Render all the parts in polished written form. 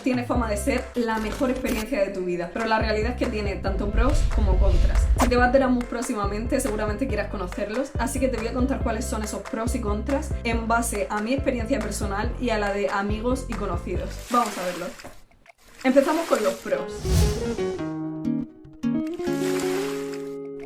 tiene fama de ser la mejor experiencia de tu vida, pero la realidad es que tiene tanto pros como contras. Si te vas de Erasmus próximamente, seguramente quieras conocerlos, así que te voy a contar cuáles son esos pros y contras en base a mi experiencia personal y a la de amigos y conocidos. Vamos a verlo. Empezamos con los pros.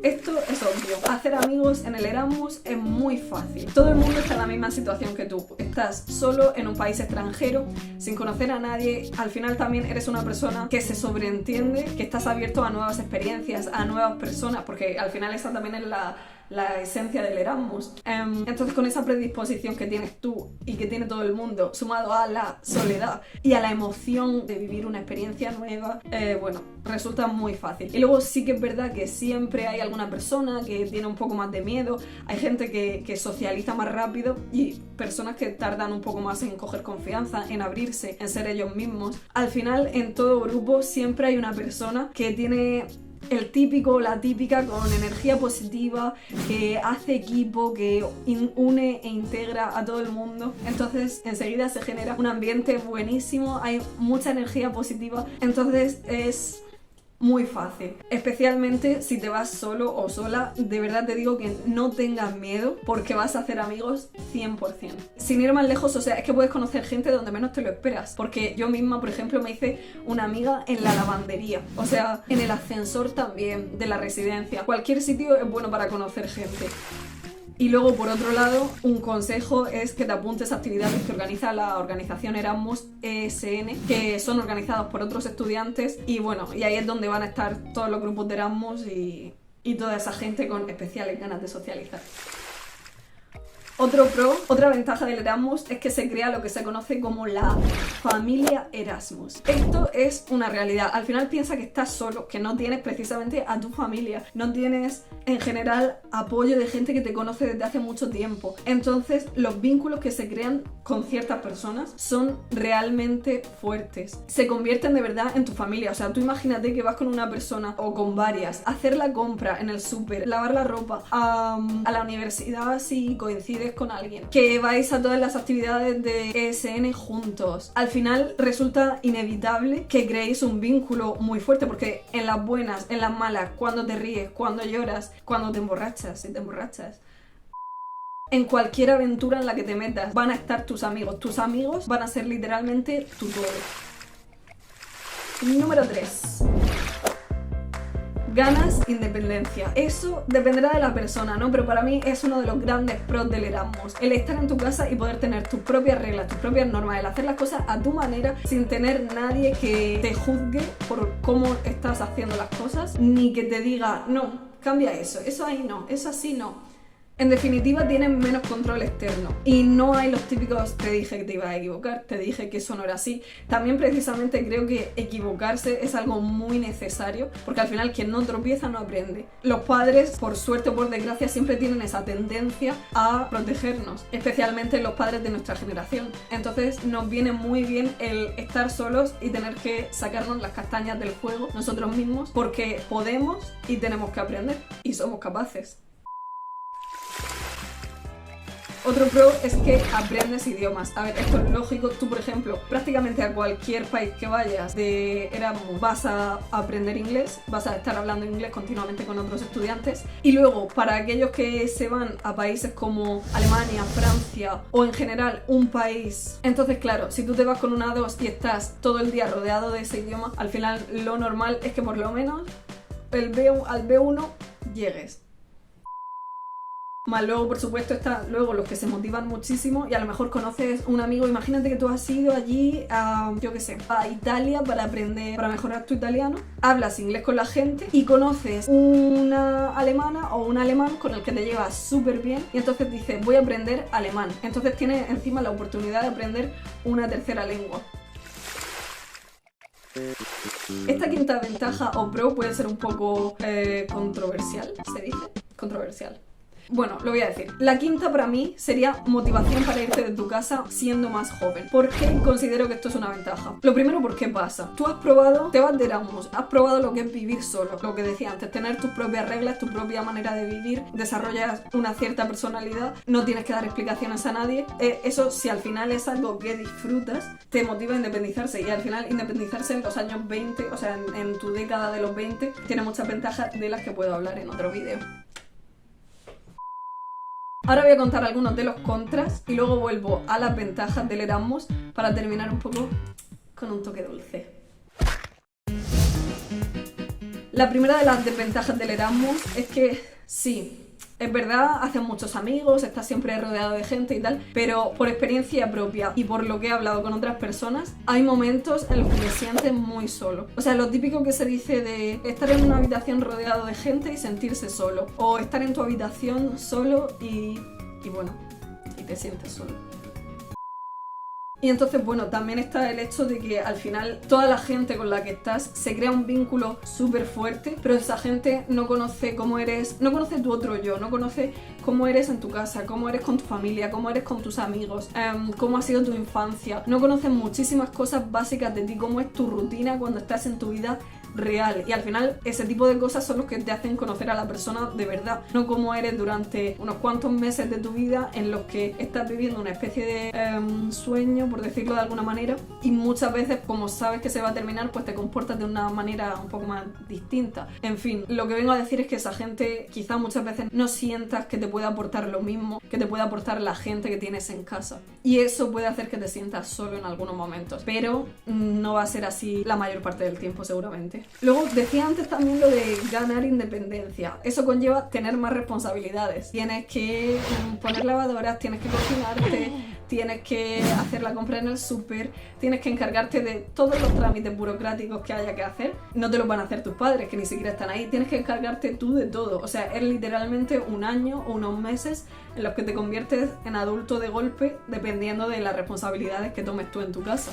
Esto es obvio, hacer amigos en el Erasmus es muy fácil. Todo el mundo está en la misma situación que tú. Estás solo en un país extranjero, sin conocer a nadie. Al final también eres una persona que se sobreentiende, que estás abierto a nuevas experiencias, a nuevas personas, porque al final esa también es la esencia del Erasmus. Entonces, con esa predisposición que tienes tú y que tiene todo el mundo, sumado a la soledad y a la emoción de vivir una experiencia nueva, bueno, resulta muy fácil. Y luego sí que es verdad que siempre hay alguna persona que tiene un poco más de miedo, hay gente que socializa más rápido y personas que tardan un poco más en coger confianza, en abrirse, en ser ellos mismos. Al final, en todo grupo siempre hay una persona que tiene el típico o la típica con energía positiva, que hace equipo, que une e integra a todo el mundo. Entonces enseguida se genera un ambiente buenísimo, hay mucha energía positiva, entonces es muy fácil. Especialmente si te vas solo o sola, de verdad te digo que no tengas miedo porque vas a hacer amigos 100%. Sin ir más lejos, o sea, es que puedes conocer gente donde menos te lo esperas. Porque yo misma, por ejemplo, me hice una amiga en la lavandería. O sea, en el ascensor también, de la residencia. Cualquier sitio es bueno para conocer gente. Y luego, por otro lado, un consejo es que te apuntes a actividades que organiza la organización Erasmus ESN, que son organizadas por otros estudiantes, y bueno, y ahí es donde van a estar todos los grupos de Erasmus y toda esa gente con especiales ganas de socializar. Otro pro, otra ventaja del Erasmus es que se crea lo que se conoce como la familia Erasmus. Esto es una realidad. Al final piensa que estás solo, que no tienes precisamente a tu familia, no tienes en general apoyo de gente que te conoce desde hace mucho tiempo. Entonces los vínculos que se crean con ciertas personas son realmente fuertes. Se convierten de verdad en tu familia. O sea, tú imagínate que vas con una persona o con varias a hacer la compra en el súper, lavar la ropa, a la universidad si coincides con alguien, que vais a todas las actividades de ESN juntos. Al final resulta inevitable que creéis un vínculo muy fuerte, porque en las buenas, en las malas, cuando te ríes, cuando lloras, cuando te emborrachas, si te emborrachas, en cualquier aventura en la que te metas, van a estar tus amigos. Tus amigos van a ser literalmente tu todo. Número 3. Ganas independencia. Eso dependerá de la persona, ¿no? Pero para mí es uno de los grandes pros del Erasmus. El estar en tu casa y poder tener tus propias reglas, tus propias normas, el hacer las cosas a tu manera sin tener nadie que te juzgue por cómo estás haciendo las cosas, ni que te diga, no, cambia eso ahí no, eso así no. En definitiva, tienen menos control externo y no hay los típicos te dije que te ibas a equivocar, te dije que eso no era así. También precisamente creo que equivocarse es algo muy necesario, porque al final quien no tropieza no aprende. Los padres, por suerte o por desgracia, siempre tienen esa tendencia a protegernos, especialmente los padres de nuestra generación. Entonces nos viene muy bien el estar solos y tener que sacarnos las castañas del fuego nosotros mismos, porque podemos y tenemos que aprender y somos capaces. Otro pro es que aprendes idiomas. A ver, esto es lógico. Tú, por ejemplo, prácticamente a cualquier país que vayas de Erasmus vas a aprender inglés, vas a estar hablando inglés continuamente con otros estudiantes. Y luego, para aquellos que se van a países como Alemania, Francia o en general un país, entonces claro, si tú te vas con una A2 y estás todo el día rodeado de ese idioma, al final lo normal es que por lo menos al B1 llegues. Más luego, por supuesto, están luego los que se motivan muchísimo y a lo mejor conoces un amigo. Imagínate que tú has ido allí a, yo qué sé, a Italia para aprender, para mejorar tu italiano. Hablas inglés con la gente y conoces una alemana o un alemán con el que te llevas súper bien y entonces dices, voy a aprender alemán. Entonces tienes encima la oportunidad de aprender una tercera lengua. Esta quinta ventaja o pro puede ser un poco controversial, ¿se dice? Controversial. Bueno, lo voy a decir. La quinta para mí sería motivación para irte de tu casa siendo más joven. ¿Por qué considero que esto es una ventaja? Lo primero, ¿por qué pasa? Tú has probado, te vas de Erasmus, has probado lo que es vivir solo. Lo que decía antes, tener tus propias reglas, tu propia manera de vivir, desarrollas una cierta personalidad, no tienes que dar explicaciones a nadie. Eso, si al final es algo que disfrutas, te motiva a independizarse. Y al final, independizarse en los años 20, o sea, en tu década de los 20, tiene muchas ventajas de las que puedo hablar en otro vídeo. Ahora voy a contar algunos de los contras y luego vuelvo a las ventajas del Erasmus para terminar un poco con un toque dulce. La primera de las desventajas del Erasmus es que sí, es verdad, haces muchos amigos, estás siempre rodeado de gente y tal, pero por experiencia propia y por lo que he hablado con otras personas, hay momentos en los que te sientes muy solo. O sea, lo típico que se dice de estar en una habitación rodeado de gente y sentirse solo, o estar en tu habitación solo y bueno, y te sientes solo. Y entonces, bueno, también está el hecho de que al final toda la gente con la que estás se crea un vínculo súper fuerte, pero esa gente no conoce cómo eres, no conoce tu otro yo, no conoce cómo eres en tu casa, cómo eres con tu familia, cómo eres con tus amigos, cómo ha sido tu infancia. No conocen muchísimas cosas básicas de ti, cómo es tu rutina cuando estás en tu vida real, y al final ese tipo de cosas son los que te hacen conocer a la persona de verdad, no cómo eres durante unos cuantos meses de tu vida en los que estás viviendo una especie de sueño, por decirlo de alguna manera, y muchas veces, como sabes que se va a terminar, pues te comportas de una manera un poco más distinta. En fin, lo que vengo a decir es que esa gente quizá muchas veces no sientas que te puede aportar lo mismo que te puede aportar la gente que tienes en casa, y eso puede hacer que te sientas solo en algunos momentos, pero no va a ser así la mayor parte del tiempo seguramente. Luego decía antes también lo de ganar independencia. Eso conlleva tener más responsabilidades. Tienes que poner lavadoras, tienes que cocinarte, tienes que hacer la compra en el súper, tienes que encargarte de todos los trámites burocráticos que haya que hacer. No te los van a hacer tus padres, que ni siquiera están ahí. Tienes que encargarte tú de todo. O sea, es literalmente un año o unos meses en los que te conviertes en adulto de golpe, dependiendo de las responsabilidades que tomes tú en tu casa.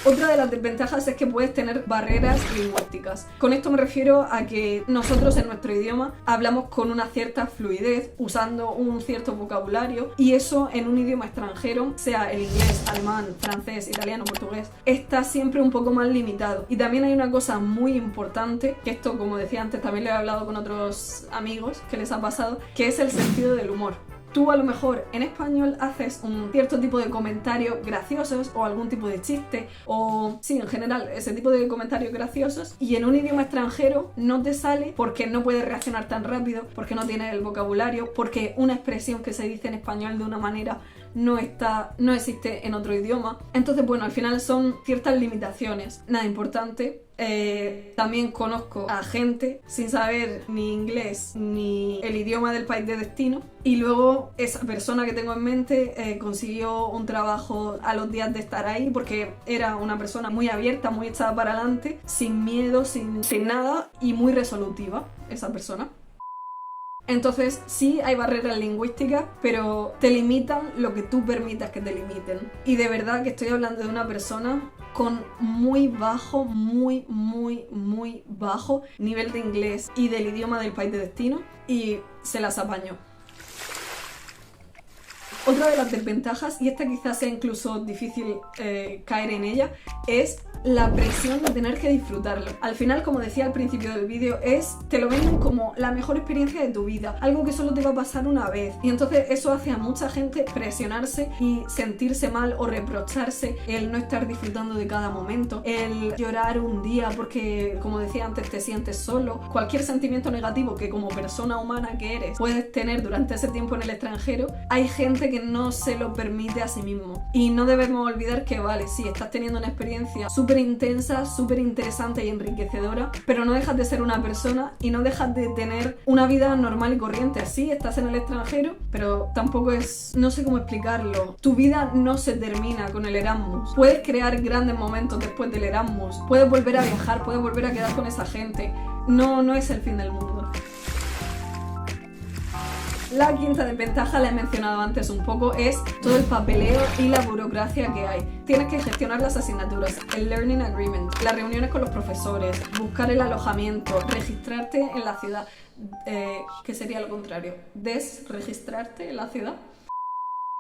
Otra de las desventajas es que puedes tener barreras lingüísticas. Con esto me refiero a que nosotros en nuestro idioma hablamos con una cierta fluidez, usando un cierto vocabulario, y eso en un idioma extranjero, sea el inglés, alemán, francés, italiano, portugués, está siempre un poco más limitado. Y también hay una cosa muy importante, que esto, como decía antes, también lo he hablado con otros amigos que les ha pasado, que es el sentido del humor. Tú a lo mejor en español haces un cierto tipo de comentarios graciosos o algún tipo de chiste o sí, en general ese tipo de comentarios graciosos, y en un idioma extranjero no te sale porque no puedes reaccionar tan rápido, porque no tienes el vocabulario, porque una expresión que se dice en español de una manera no existe en otro idioma. Entonces, bueno, al final son ciertas limitaciones. Nada importante. También conozco a gente sin saber ni inglés ni el idioma del país de destino, y luego esa persona que tengo en mente consiguió un trabajo a los días de estar ahí porque era una persona muy abierta, muy echada para adelante, sin miedo, sin nada, y muy resolutiva esa persona. Entonces sí hay barreras lingüísticas, pero te limitan lo que tú permitas que te limiten. Y de verdad que estoy hablando de una persona con muy bajo nivel de inglés y del idioma del país de destino, y se las apañó. Otra de las desventajas, y esta quizás sea incluso difícil caer en ella, es la presión de tener que disfrutarlo. Al final, como decía al principio del vídeo, te lo venden como la mejor experiencia de tu vida, algo que solo te va a pasar una vez, y entonces eso hace a mucha gente presionarse y sentirse mal o reprocharse el no estar disfrutando de cada momento, el llorar un día porque, como decía antes, te sientes solo. Cualquier sentimiento negativo que como persona humana que eres puedes tener durante ese tiempo en el extranjero, hay gente que no se lo permite a sí mismo. Y no debemos olvidar que vale, sí, estás teniendo una experiencia súper intensa, súper interesante y enriquecedora, pero no dejas de ser una persona y no dejas de tener una vida normal y corriente. Sí, estás en el extranjero, pero tampoco es... no sé cómo explicarlo. Tu vida no se termina con el Erasmus. Puedes crear grandes momentos después del Erasmus. Puedes volver a viajar, puedes volver a quedar con esa gente. No es el fin del mundo. La quinta desventaja, la he mencionado antes un poco, es todo el papeleo y la burocracia que hay. Tienes que gestionar las asignaturas, el Learning Agreement, las reuniones con los profesores, buscar el alojamiento, registrarte en la ciudad, que sería lo contrario, desregistrarte en la ciudad.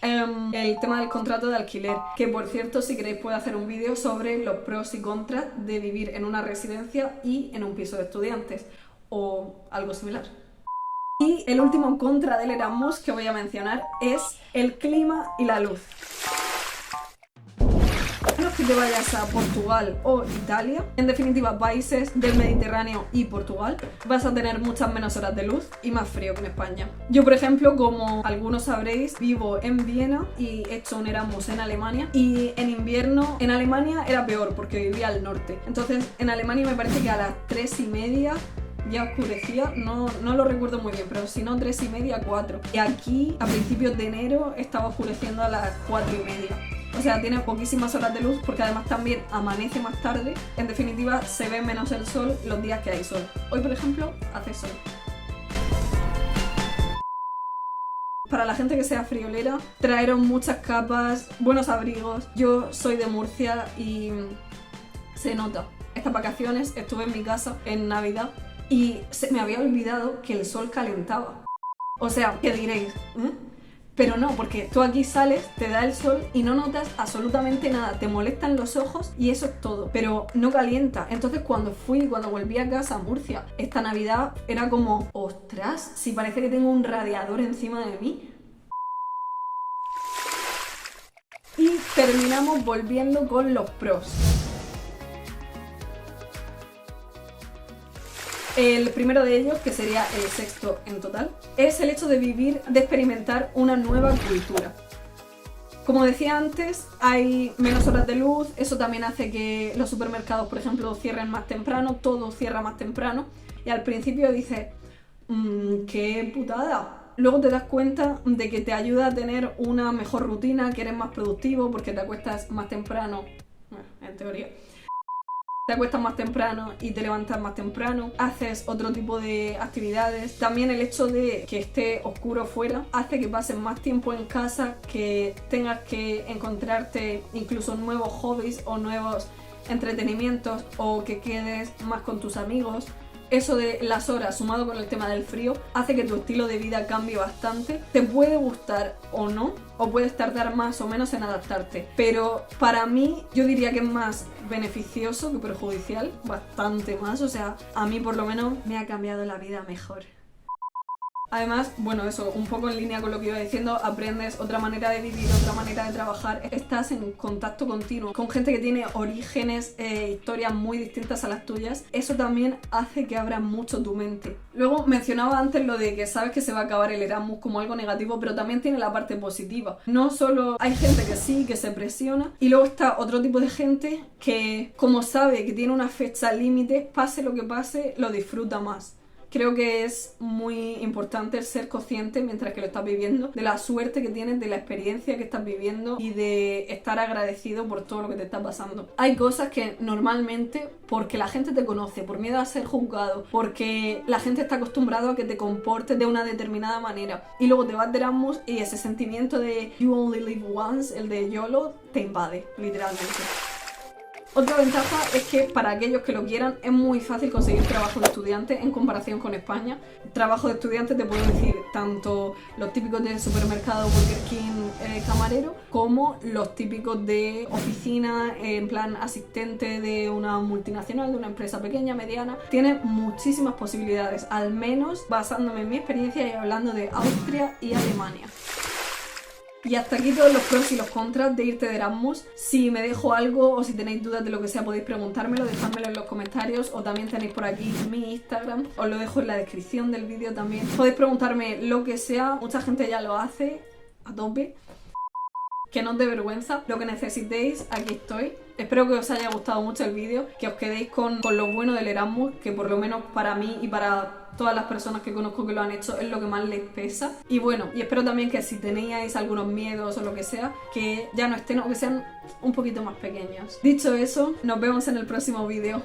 El tema del contrato de alquiler, que por cierto, si queréis puedo hacer un vídeo sobre los pros y contras de vivir en una residencia y en un piso de estudiantes, o algo similar. Y el último contra del Erasmus que voy a mencionar es el clima y la luz. A menos que te vayas a Portugal o Italia, en definitiva países del Mediterráneo y Portugal, vas a tener muchas menos horas de luz y más frío que en España. Yo, por ejemplo, como algunos sabréis, vivo en Viena y he hecho un Erasmus en Alemania, y en invierno en Alemania era peor porque vivía al norte. Entonces en Alemania me parece que a las 3:30 ya oscurecía, no lo recuerdo muy bien, pero si no 3:30, 4. Y aquí a principios de enero estaba oscureciendo a las 4:30. O sea, tiene poquísimas horas de luz porque además también amanece más tarde. En definitiva, se ve menos el sol los días que hay sol. Hoy, por ejemplo, hace sol. Para la gente que sea friolera, traeros muchas capas, buenos abrigos. Yo soy de Murcia y se nota. Estas vacaciones estuve en mi casa en Navidad y se me había olvidado que el sol calentaba. O sea, ¿qué diréis? Pero no, porque tú aquí sales, te da el sol y no notas absolutamente nada. Te molestan los ojos y eso es todo. Pero no calienta. Entonces cuando volví a casa a Murcia, esta Navidad era como, ostras, si parece que tengo un radiador encima de mí. Y terminamos volviendo con los pros. El primero de ellos, que sería el sexto en total, es el hecho de experimentar una nueva cultura. Como decía antes, hay menos horas de luz, eso también hace que los supermercados, por ejemplo, cierren más temprano, todo cierra más temprano, y al principio dices, ¡qué putada! Luego te das cuenta de que te ayuda a tener una mejor rutina, que eres más productivo porque te acuestas más temprano, bueno, en teoría. Te acuestas más temprano y te levantas más temprano, haces otro tipo de actividades. También el hecho de que esté oscuro fuera hace que pases más tiempo en casa, que tengas que encontrarte incluso nuevos hobbies o nuevos entretenimientos, o que quedes más con tus amigos. Eso de las horas, sumado con el tema del frío, hace que tu estilo de vida cambie bastante. Te puede gustar o no, o puedes tardar más o menos en adaptarte. Pero para mí, yo diría que es más beneficioso que perjudicial, bastante más. O sea, a mí por lo menos me ha cambiado la vida mejor. Además, bueno, eso, un poco en línea con lo que iba diciendo, aprendes otra manera de vivir, otra manera de trabajar, estás en contacto continuo con gente que tiene orígenes, historias muy distintas a las tuyas. Eso también hace que abra mucho tu mente. Luego mencionaba antes lo de que sabes que se va a acabar el Erasmus como algo negativo, pero también tiene la parte positiva. No solo hay gente que sí, que se presiona, y luego está otro tipo de gente que, como sabe que tiene una fecha límite, pase lo que pase, lo disfruta más. Creo que es muy importante ser consciente mientras que lo estás viviendo de la suerte que tienes, de la experiencia que estás viviendo y de estar agradecido por todo lo que te está pasando. Hay cosas que normalmente, porque la gente te conoce, por miedo a ser juzgado, porque la gente está acostumbrada a que te comportes de una determinada manera, y luego te vas de Erasmus y ese sentimiento de you only live once, el de YOLO, te invade, literalmente. Otra ventaja es que para aquellos que lo quieran es muy fácil conseguir trabajo de estudiante en comparación con España. Trabajo de estudiante te puedo decir tanto los típicos de supermercado, Burger King, camarero, como los típicos de oficina, en plan asistente de una multinacional, de una empresa pequeña, mediana. Tiene muchísimas posibilidades, al menos basándome en mi experiencia y hablando de Austria y Alemania. Y hasta aquí todos los pros y los contras de irte de Erasmus. Si me dejo algo o si tenéis dudas de lo que sea, podéis preguntármelo, dejármelo en los comentarios, o también tenéis por aquí mi Instagram, os lo dejo en la descripción del vídeo también. Podéis preguntarme lo que sea, mucha gente ya lo hace a tope. Que no os dé vergüenza, lo que necesitéis, aquí estoy. Espero que os haya gustado mucho el vídeo, que os quedéis con lo bueno del Erasmus, que por lo menos para mí y para todas las personas que conozco que lo han hecho es lo que más les pesa. Y bueno, y espero también que si teníais algunos miedos o lo que sea, que ya no estén o que sean un poquito más pequeños. Dicho eso, nos vemos en el próximo vídeo.